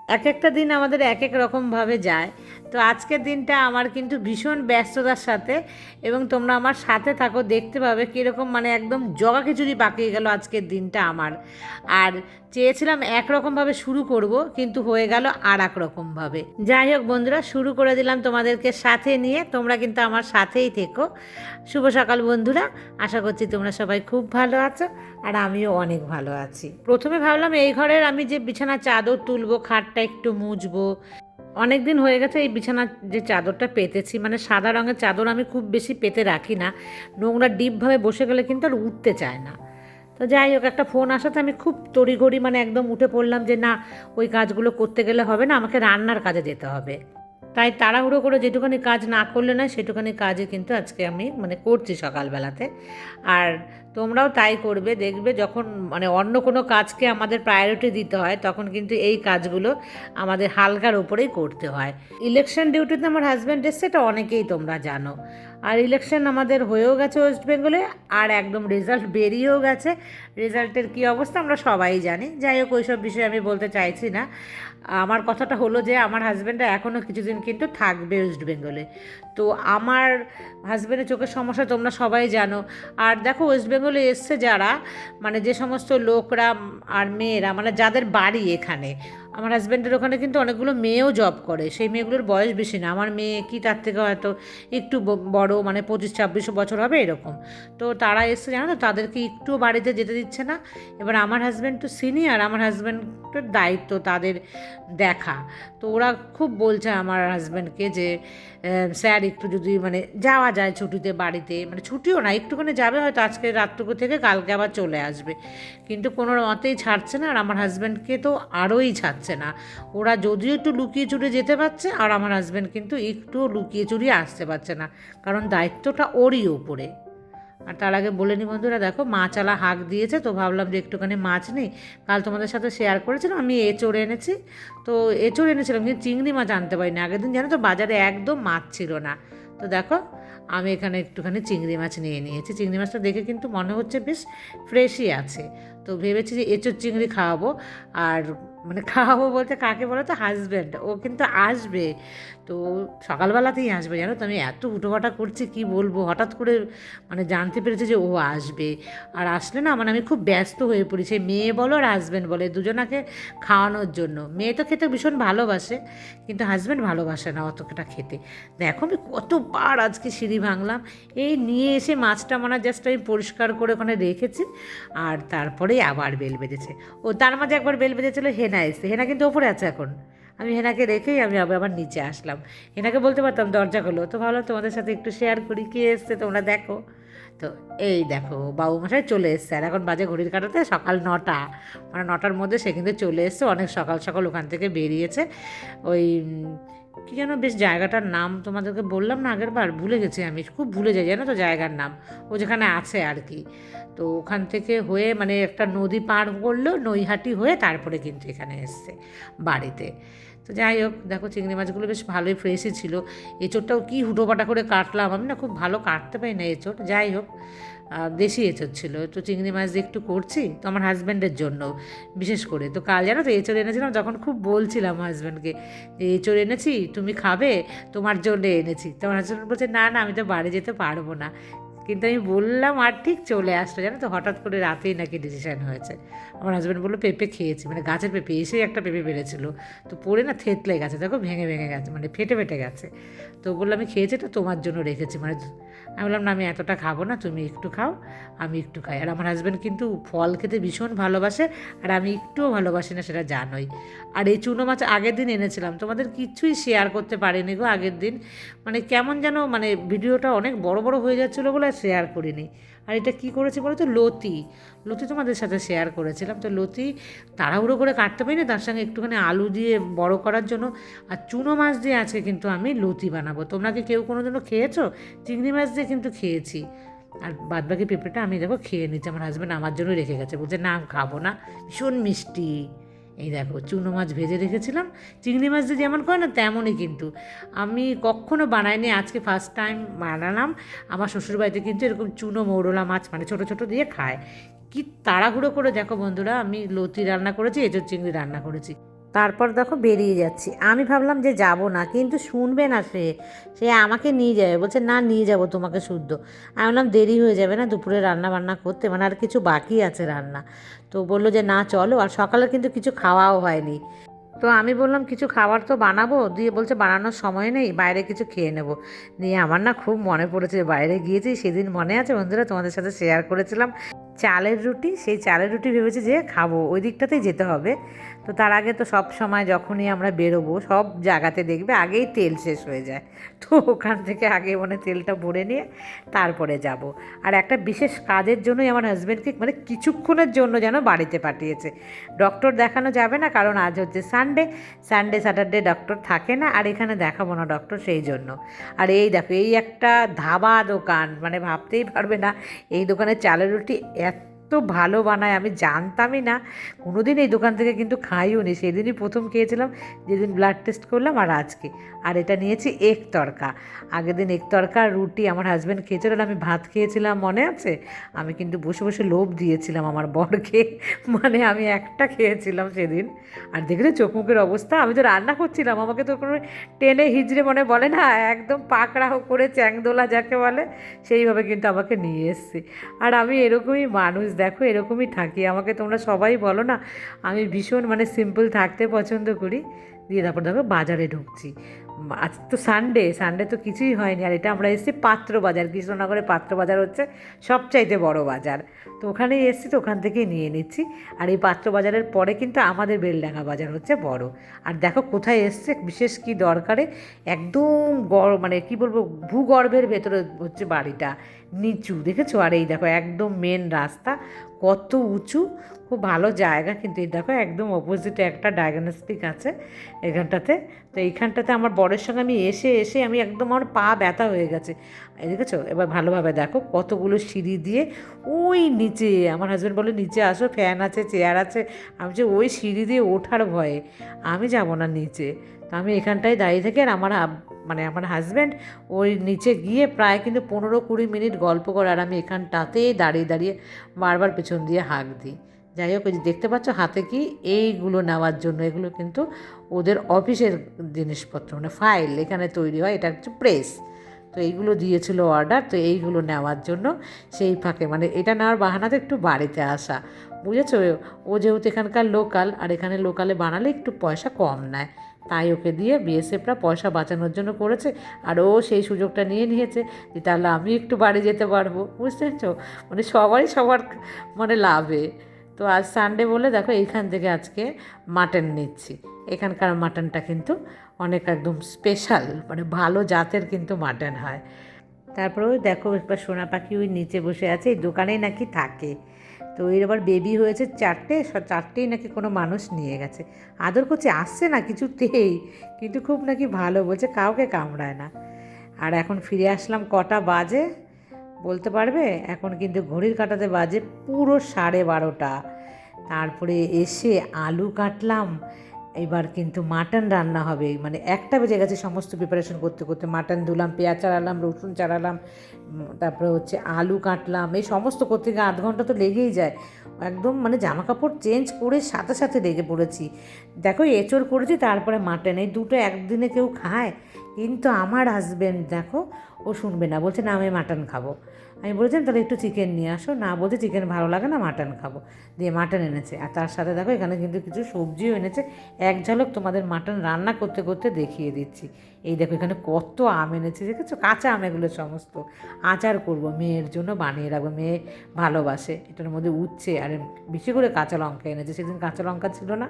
এক একটা দিন আমাদের এক এক রকমভাবে যায়। তো আজকের দিনটা আমার কিন্তু ভীষণ ব্যস্ততার সাথে, এবং তোমরা আমার সাথে থাকো, দেখতে পাবে কীরকম মানে একদম জগা খিচুড়ি পাকিয়ে গেল আজকের দিনটা আমার। আর চেয়েছিলাম একরকমভাবে শুরু করব, কিন্তু হয়ে গেল আর এক রকমভাবে। যাই হোক বন্ধুরা, শুরু করে দিলাম তোমাদেরকে সাথে নিয়ে, তোমরা কিন্তু আমার সাথেই থেকো। শুভ সকাল বন্ধুরা, আশা করছি তোমরা সবাই খুব ভালো আছো, আর আমিও অনেক ভালো আছি। প্রথমে ভাবলাম এই ঘরের আমি যে বিছানার চাদর তুলবো, খাটটা একটু মুছবো। অনেক দিন হয়ে গেছে এই বিছানার যে চাদরটা পেতেছি, মানে সাদা রঙের চাদর আমি খুব বেশি পেতে রাখি না, নোংরা ডিপভাবে বসে গেলে কিন্তু আর উঠতে চায় না। তো যাই হোক, একটা ফোন আসাতে আমি খুব তড়িঘড়ি মানে একদম উঠে পড়লাম যে না, ওই কাজগুলো করতে গেলে হবে না, আমাকে রান্নার কাজে যেতে হবে। তাই তাড়াহুড়ো করে যেটুখানি কাজ না করলে না, সেটুখানি কাজে কিন্তু আজকে আমি মানে করছি সকালবেলাতে। আর তোমরাও তাই করবে, দেখবে যখন মানে অন্য কোনো কাজকে আমাদের প্রায়োরিটি দিতে হয়, তখন কিন্তু এই কাজগুলো আমাদের হালকার ওপরেই করতে হয়। ইলেকশন ডিউটিতে আমার হাজব্যান্ড এসছে, এটা অনেকেই তোমরা জানো। আর ইলেকশন আমাদের হয়েও গেছে ওয়েস্ট বেঙ্গলে, আর একদম রেজাল্ট বেরিয়েও গেছে। রেজাল্টের কী অবস্থা আমরা সবাই জানি। যাই হোক, ওইসব বিষয়ে আমি বলতে চাইছি না। আমার কথাটা হলো যে আমার হাজব্যান্ডরা এখনও কিছুদিন কিন্তু থাকবে ওয়েস্ট বেঙ্গলে। তো আমার হাজব্যান্ডের চোখের সমস্যা তোমরা সবাই জানো। আর দেখো, ওয়েস্ট বেঙ্গলে এসছে যারা, মানে যে সমস্ত লোকরা আর মেয়েরা, মানে যাদের বাড়ি এখানে, আমার হাজব্যান্ডের ওখানে কিন্তু অনেকগুলো মেয়েও জব করে। সেই মেয়েগুলোর বয়স বেশি না, আমার মেয়ে কি তার থেকে হয়তো একটু বড়, মানে 25-26 বছর হবে এরকম। তো তারা এসছে, জানো তো, তাদেরকে একটুও বাড়িতে যেতে দিচ্ছে না। এবার আমার হাজব্যান্ড তো সিনিয়র, আমার হাজব্যান্ডের দায়িত্ব তাদের দেখা। তো ওরা খুব বলছে আমার হাজব্যান্ডকে যে স্যার একটু যদি মানে যাওয়া যায় ছুটিতে বাড়িতে, মানে ছুটিও না, একটুখানি যাবে, হয়তো আজকে রাতটুকু থেকে কালকে আবার চলে আসবে। কিন্তু কোনো মতেই ছাড়ছে না, আর আমার হাজব্যান্ডকে তো আরোই ছাড়ছে না। ওরা যদিও একটু লুকিয়ে চুরিয়ে যেতে পারছে, আর আমার হাজব্যান্ড কিন্তু একটুও লুকিয়ে চুরিয়ে আসতে পারছে না, কারণ দায়িত্বটা ওরই ওপরে। আর তার আগে বলে নি বন্ধুরা, দেখো মাছালা হাঁক দিয়েছে, তো ভাবলাম যে একটুখানি মাছ নেই। কাল তোমাদের সাথে শেয়ার করেছিলাম আমি এঁচোড় এনেছি। তো এঁচোড় এনেছিলাম, কিন্তু চিংড়ি মাছ আনতে পারিনি। আগের দিন জানো তো বাজারে একদম মাছ ছিল না। তো দেখো, আমি এখানে একটুখানি চিংড়ি মাছ নিয়ে নিয়েছি। চিংড়ি মাছটা দেখে কিন্তু মনে হচ্ছে বেশ ফ্রেশই আছে। তো ভেবেছি যে এঁচোড় চিংড়ি খাওয়াবো। আর মানে খাওয়াবো বলতে কাকে বলো তো, হাজব্যান্ড, ও কিন্তু আসবে। তো সকালবেলাতেই আসবে, জানো তো। আমি এত হুটোপাটা করছি কি বলবো, হঠাৎ করে মানে জানতে পেরেছি যে ও আসবে। আর আসলে না, মানে আমি খুব ব্যস্ত হয়ে পড়ি, সেই মেয়ে বলো আর হাজব্যান্ড বলে, দুজনাকে খাওয়ানোর জন্য। মেয়ে তো খেতে ভীষণ ভালোবাসে, কিন্তু হাজব্যান্ড ভালোবাসে না অতটা খেতে। দেখো আমি কতবার আজকে সিঁড়ি ভাঙলাম, এই নিয়ে এসে মাছটা মানে জাস্ট আমি পরিষ্কার করে ওখানে রেখেছি। আর তারপরেই আবার বেল বেঁধেছে। ও তার মাঝে একবার বেল বেঁধেছিল, হেনা এসে, হেনা কিন্তু ওপরে আছে এখন। আমি হেনাকে রেখেই আমি আবার নিচে আসলাম। হেনাকে বলতে পারতাম দরজা খোলো, তো ভাবলাম তোমাদের সাথে একটু শেয়ার করি কে এসছে, তোমরা দেখো। তো এই দেখো, বাবুমশাই চলে এসছে, আর এখন বাজে ঘড়ির কাঁটাতে সকাল 9টা। মানে 9টার মধ্যে সে কিন্তু চলে এসছে, অনেক সকাল সকাল ওখান থেকে বেরিয়েছে। ওই কী যেন বেশ জায়গাটার নাম তোমাদেরকে বললাম না আগের বার, ভুলে গেছি, আমি খুব ভুলে যাই জানো তো জায়গার নাম। ও যেখানে আছে আর কি। তো ওখান থেকে হয়ে মানে একটা নদী পার করলো, নৈহাটি হয়ে তারপরে কিন্তু এখানে এসছে বাড়িতে। তো যাই হোক, দেখো চিংড়ি মাছগুলো বেশ ভালোই ফ্রেশই ছিল। এঁচোড়টাও কি হুটোপাটা করে কাটলাম, আমি না খুব ভালো কাটতে পারি না এঁচোড়। যাই হোক, দেশি এঁচোড় ছিল, তো চিংড়ি মাছ দিয়ে একটু করছি, তো আমার হাজব্যান্ডের জন্য বিশেষ করে। তো কাল জানো তো এঁচোড় এনেছিলাম, যখন খুব বলছিলাম হাজব্যান্ডকে যে এঁচোড় এনেছি তুমি খাবে, তোমার জন্য এনেছি। তো আমার হাজব্যান্ড বলছে না না, আমি তো বাড়ি যেতে পারবো না। কিন্তু আমি বললাম আর ঠিক চলে আসলো, জানো তো, হঠাৎ করে রাতেই নাকি ডিসিশান হয়েছে। আমার হাজব্যান্ড বললো পেঁপে খেয়েছি, মানে গাছের পেঁপে, এসেই একটা পেঁপে বেড়েছিল, তো পড়ে না থেতলে গেছে, দেখো ভেঙে ভেঙে গেছে, মানে ফেটে ফেটে গেছে। তো বললো আমি খেয়েছি, তো তোমার জন্য রেখেছি। মানে আমি বললাম না, আমি এতটা খাবো না, তুমি একটু খাও, আমি একটু খাই। আর আমার হাজব্যান্ড কিন্তু ফল খেতে ভীষণ ভালোবাসে, আর আমি একটুও ভালোবাসি না, সেটা জানোই। আর এই চুনো মাছ আগের দিন এনেছিলাম, তোমাদের কিছুই শেয়ার করতে পারিনি গো আগের দিন। মানে কেমন যেন মানে ভিডিওটা অনেক বড় বড় হয়ে যাচ্ছিলো বলে আর শেয়ার করিনি। আর এটা কী করেছি বলো তো, লতি। লতি তোমাদের সাথে শেয়ার করেছিলাম, তো লতি তাড়াহুড়ো করে কাটতে পারি না, তার সঙ্গে একটুখানি আলু দিয়ে বড় করার জন্য। আর চুনো মাছ দিয়ে আছে কিন্তু আমি লতি বানাবো। তোমরা কি কেউ কোনো দিনও খেয়েছো? চিংড়ি মাছ দিয়ে কিন্তু খেয়েছি। আর বাদবাকি পেঁপেটা আমি দেখো খেয়ে নিচ্ছি, আমার হাজব্যান্ড আমার জন্য রেখে গেছে, বলছে না আমি খাবো না, ভীষণ মিষ্টি। এই দেখো চুনো মাছ ভেজে রেখেছিলাম, চিংড়ি মাছ দিয়ে যেমন করে না তেমনই, কিন্তু আমি কখনো বানাইনি, আজকে ফার্স্ট টাইম বানালাম। আমার শ্বশুরবাড়িতে কিন্তু এরকম চুনো মৌরলা মাছ মানে ছোটো ছোটো দিয়ে খায়। কি তাড়াহুড়ো করে দেখো বন্ধুরা, আমি লতি রান্না করেছি, এঁচোড় চিংড়ি রান্না করেছি। তারপর দেখো বেরিয়ে যাচ্ছি। আমি ভাবলাম যে যাব না, কিন্তু শুনবে না সে, সে আমাকে নিয়ে যাবে, বলছে না নিয়ে যাব তোমাকে শুদ্ধ। আমি বললাম দেরি হয়ে যাবে না দুপুরে রান্না বান্না করতে, মানে আর কিছু বাকি আছে রান্না। তো বললো যে না চলো, আর সকালে কিন্তু কিছু খাওয়াও হয়নি। তো আমি বললাম কিছু খাবার তো বানাবো, দিয়ে বলছে বানানোর সময় নেই, বাইরে কিছু খেয়ে নেবো। দিয়ে আমার না খুব মনে পড়েছে, বাইরে গিয়েছি সেদিন, মনে আছে বন্ধুরা তোমাদের সাথে শেয়ার করেছিলাম চালের রুটি, সেই চালের রুটি ভেবেছি যে খাবো, ওই দিকটাতেই যেতে হবে। তো তার আগে তো সব সময় যখনই আমরা বেরোবো সব জায়গাতে দেখবে আগেই তেল শেষ হয়ে যায়, তো ওখান থেকে আগে মানে তেলটা ভরে নিয়ে তারপরে যাব। আর একটা বিশেষ কাজের জন্যই আমার হাজব্যান্ডকে মানে কিছুক্ষণের জন্য যেন বাড়িতে পাঠিয়েছে। ডক্টর দেখানো যাবে না, কারণ আজ হচ্ছে সানডে, সানডে স্যাটারডে ডক্টর থাকে না, আর এখানে দেখাবো না ডক্টর, সেই জন্য। আর এই দেখো এই একটা ধাবা দোকান, মানে ভাবতেই পারবে না এই দোকানের চালের রুটি এত ভালো বানায়, আমি জানতামই না, কোনো দিন এই দোকান থেকে কিন্তু খাইও নি, সেদিনই প্রথম খেয়েছিলাম যেদিন ব্লাড টেস্ট করলাম, আর আজকে। আর এটা নিয়েছি এগ তড়কা, আগের দিন এগ তড়কা আর রুটি আমার হাজব্যান্ড খেয়েছিল, আর আমি ভাত খেয়েছিলাম, মনে আছে? আমি কিন্তু বসে বসে লোভ দিয়েছিলাম আমার বরকে, মানে আমি একটা খেয়েছিলাম সেদিন। আর দেখলে চোখ মুখের অবস্থা, আমি তো রান্না করছিলাম, আমাকে তো কোনো টেনে হিজড়ে মনে বলে না, একদম পাকড়াহ করে চ্যাংদোলা যাকে বলে, সেইভাবে কিন্তু আমাকে নিয়ে এসছে। আর আমি এরকমই মানুষ, দেখো এরকমই থাকি, আমাকে তোমরা সবাই বলো না আমি ভীষণ মানে সিম্পল থাকতে পছন্দ করি। দিয়ে তারপর দেখো বাজারে ঢুকছি, আজ তো সানডে, সানডে তো কিছুই হয়নি। আর এটা আমরা এসেছি পাত্র বাজার, কৃষ্ণনগরে পাত্র বাজার হচ্ছে সবচাইতে বড় বাজার, তো ওখানেই এসেছি, তো ওখান থেকেই নিয়ে নিচ্ছি। আর এই পাত্র বাজারের পরে কিন্তু আমাদের বেলডাঙ্গা বাজার হচ্ছে বড়। আর দেখো কোথায় এসছে, বিশেষ কি দরকারে, একদম মানে কি বলবো, ভূগর্ভের ভেতরে হচ্ছে বাড়িটা, নিচু, দেখেছো? আর এই দেখো একদম মেন রাস্তা, কত উঁচু, খুব ভালো জায়গা। কিন্তু এই দেখো একদম অপোজিটে একটা ডায়াগনস্টিক আছে এখানটাতে। তো এইখানটাতে আমার বরের সঙ্গে আমি এসে এসে আমি একদম, আমার পা ব্যথা হয়ে গেছে। এই দেখেছো? এবার ভালোভাবে দেখো কতগুলো সিঁড়ি দিয়ে ওই নিচে, আমার হাজব্যান্ড বলে নিচে আসো, ফ্যান আছে, চেয়ার আছে। আমি যে ওই সিঁড়ি দিয়ে ওঠার ভয়ে আমি যাব না নিচে। তো আমি এখানটায় দাঁড়িয়ে থাকি, আর মানে আমার হাজব্যান্ড ওই নিচে গিয়ে প্রায় কিন্তু 15-20 মিনিট গল্প করে, আর আমি এখানটাতেই দাঁড়িয়ে দাঁড়িয়ে বারবার পেছন দিয়ে হাঁক দিই। যাই হোক, দেখতে পাচ্ছ হাতে কি, এইগুলো নেওয়ার জন্য, এগুলো কিন্তু ওদের অফিসের জিনিসপত্র, মানে ফাইল এখানে তৈরি হয়, এটা হচ্ছে প্রেস। তো এইগুলো দিয়েছিল অর্ডার, তো এইগুলো নেওয়ার জন্য সেই ফাঁকে মানে এটা নেওয়ার বাহানাতে একটু বাড়িতে আসা, বুঝেছো? ও যেহেতু এখানকার লোকাল, আর এখানে লোকালে বানালে একটু পয়সা কম নেয়, তাই ওকে দিয়ে বিএসএফরা পয়সা বাঁচানোর জন্য করেছে। আর ও সেই সুযোগটা নিয়ে নিয়েছে যে তাহলে আমি একটু বাড়ি যেতে পারবো, বুঝতে পারছো? মানে সবারই সবার মানে লাভে। তো আজ সানডে বলে দেখো এইখান থেকে আজকে মাটন নিচ্ছি। এখানকার মাটনটা কিন্তু অনেক একদম স্পেশাল, মানে ভালো জাতের কিন্তু মাটন হয়। তারপরে ওই দেখো এবার সোনা পাখি ওই নিচে বসে আছে, এই দোকানেই নাকি থাকে। তো এর আবার বেবি হয়েছে 4টে, চারটেই নাকি কোনো মানুষ নিয়ে গেছে, আদর করছে, আসছে না কিছুতেই, কিন্তু খুব নাকি ভালো, বলছে কাউকে কামড়ায় না। আর এখন ফিরে আসলাম, কটা বাজে বলতে পারবে? এখন কিন্তু ঘড়ির কাঁটাতে বাজে পুরো 12:30। তারপরে এসে আলু কাটলাম, এবার কিন্তু মাটন রান্না হবে, মানে 1টা বেজে গেছে সমস্ত প্রিপারেশন করতে করতে। মাটন ধুলাম, পেঁয়াজ চালালাম, রসুন চালালাম, তারপরে হচ্ছে আলু কাটলাম, এই সমস্ত করতে গিয়ে 8 ঘন্টা তো লেগেই যায়। একদম মানে জামা কাপড় চেঞ্জ করে সাথে সাথে লেগে পড়েছি। দেখো এঁচোড় করেছি, তারপরে মাটন, এই দুটো একদিনে কেউ খায়? কিন্তু আমার হাজব্যান্ড দেখো, ও শুনবে না, বলছে না আমি মাটন খাবো। আমি বলেছিলাম তাহলে একটু চিকেন নিয়ে আসো, না বলছে চিকেন ভালো লাগে না, মাটন খাবো। দিয়ে মাটন এনেছে, আর তার সাথে দেখো এখানে কিন্তু কিছু সবজিও এনেছে। এক ঝলক তোমাদের মাটন রান্না করতে করতে দেখিয়ে দিচ্ছি। এই দেখো এখানে কত আম এনেছে, দেখেছো? কাঁচা আম এগুলো সমস্ত, আচার করব, মেয়ের জন্য বানিয়ে রাখবো, মেয়ে ভালোবাসে। এটার মধ্যে উচ্ছে, আর বেশি করে কাঁচা লঙ্কা এনেছে, সেদিন কাঁচা লঙ্কা ছিল না,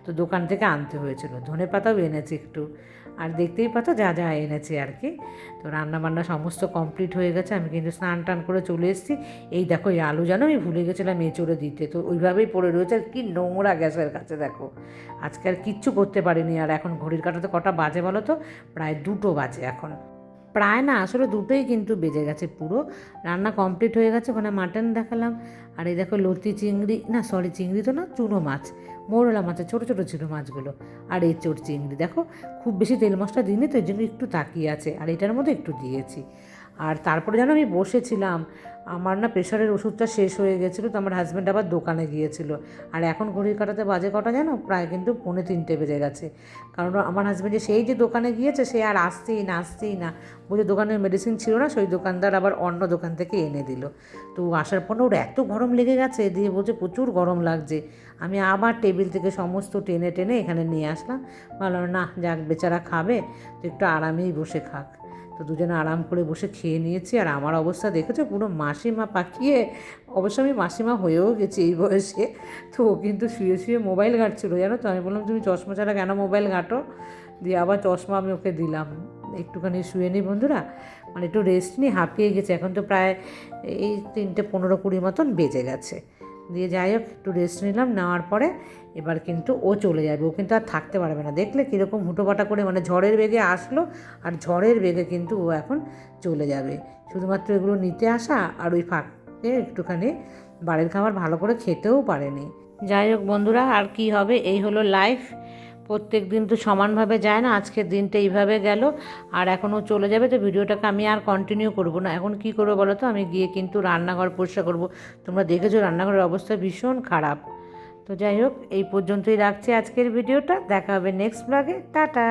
তো দোকান থেকে আনতে হয়েছিল। ধনেপাতাও এনেছে একটু, আর দেখতেই পাতো যা যা এনেছে আর কি। তো রান্নাবান্না সমস্ত কমপ্লিট হয়ে গেছে, আমি কিন্তু স্নান টান করে চলে এসেছি। এই দেখো এই আলু জানো আমি ভুলে গেছিলাম এঁচোড়ে দিতে, তো ওইভাবেই পড়ে রয়েছে, আর কি নোংরা গ্যাসের কাছে দেখো। আজকে আর কিচ্ছু করতে পারিনি। আর এখন ঘড়ির কাঁটাতে কটা বাজে বলো তো? প্রায় 2টো বাজে এখন, প্রায় না আসলে 2টোই কিন্তু বেজে গেছে পুরো। রান্না কমপ্লিট হয়ে গেছে, ওখানে মাটন দেখালাম। আর এই দেখো লতি চিংড়ি, না সরি চিংড়ি তো না, চুনো মাছ, মৌরলা মাছের ছোটো ছোটো ছিল মাছগুলো। আর এঁচোড় চিংড়ি দেখো, খুব বেশি তেল মশলা দিইনি তো, এই জন্য একটু তাকিয়ে আছে, আর এটার মধ্যে একটু দিয়েছি। আর তারপরে যেন আমি বসেছিলাম, আমার না প্রেশারের ওষুধটা শেষ হয়ে গেছিলো, তো আমার হাজব্যান্ড আবার দোকানে গিয়েছিল। আর এখন ঘড়ির কাঁটাতে বাজে কটা জানো, প্রায় কিন্তু 2:45 বেজে গেছে। কারণ আমার হাজব্যান্ড সেই যে দোকানে গিয়েছে, সে আর আসতেই না বলে দোকানের মেডিসিন ছিল না, সেই দোকানদার আবার অন্য দোকান থেকে এনে দিল। তো আসার পর ওর এত গরম লেগে গেছে, দিয়ে বলছে প্রচুর গরম লাগছে। আমি আবার টেবিল থেকে সমস্ত টেনে টেনে এখানে নিয়ে আসলাম। ভাবলাম না, যাক বেচারা খাবে, তো একটু আরামেই বসে খাক। তো দুজনে আরাম করে বসে খেয়ে নিয়েছি। আর আমার অবস্থা দেখেছো, পুরো মাসিমা পাকিয়ে, অবশ্য আমি মাসিমা হয়েও গেছি এই বয়সে। তো ও কিন্তু শুয়ে শুয়ে মোবাইল ঘাঁটছিল, জানো তো। আমি বললাম তুমি চশমা ছাড়া কেন মোবাইল ঘাঁটো, দিয়ে আবার চশমা আমি ওকে দিলাম। একটুখানি শুয়ে নিই বন্ধুরা, মানে একটু রেস্ট নিই, হাঁপিয়ে গেছে। এখন তো প্রায় এই 3:15-20 মতন বেজে গেছে। দিয়ে যাই হোক, একটু রেস্ট নিলাম, নেওয়ার পরে এবার কিন্তু ও চলে যাবে। ও কিন্তু আর থাকতে পারবে না, দেখলে কীরকম হুটোপাটা করে, মানে ঝড়ের বেগে আসলো আর ঝড়ের বেগে কিন্তু ও এখন চলে যাবে। শুধুমাত্র এগুলো নিতে আসা, আর ওই ফাঁকে একটুখানি বাড়ির খাবার ভালো করে খেতেও পারেনি। যাই হোক বন্ধুরা, আর কি হবে, এই হলো লাইফ। প্রত্যেক দিন তো সমানভাবে যায় না, আজকের দিনটা এইভাবে গেল। আর এখনও চলে যাবে, তো ভিডিওটাকে আমি আর কন্টিনিউ করব না। এখন কি করবো বলো তো, আমি গিয়ে কিন্তু রান্নাঘর পরিষ্কার করব। তোমরা দেখেছো রান্নাঘরের অবস্থা ভীষণ খারাপ। তো যাই হোক, এই পর্যন্তই রাখছি আজকের ভিডিওটা। দেখা হবে নেক্সট ব্লগে। টাটা।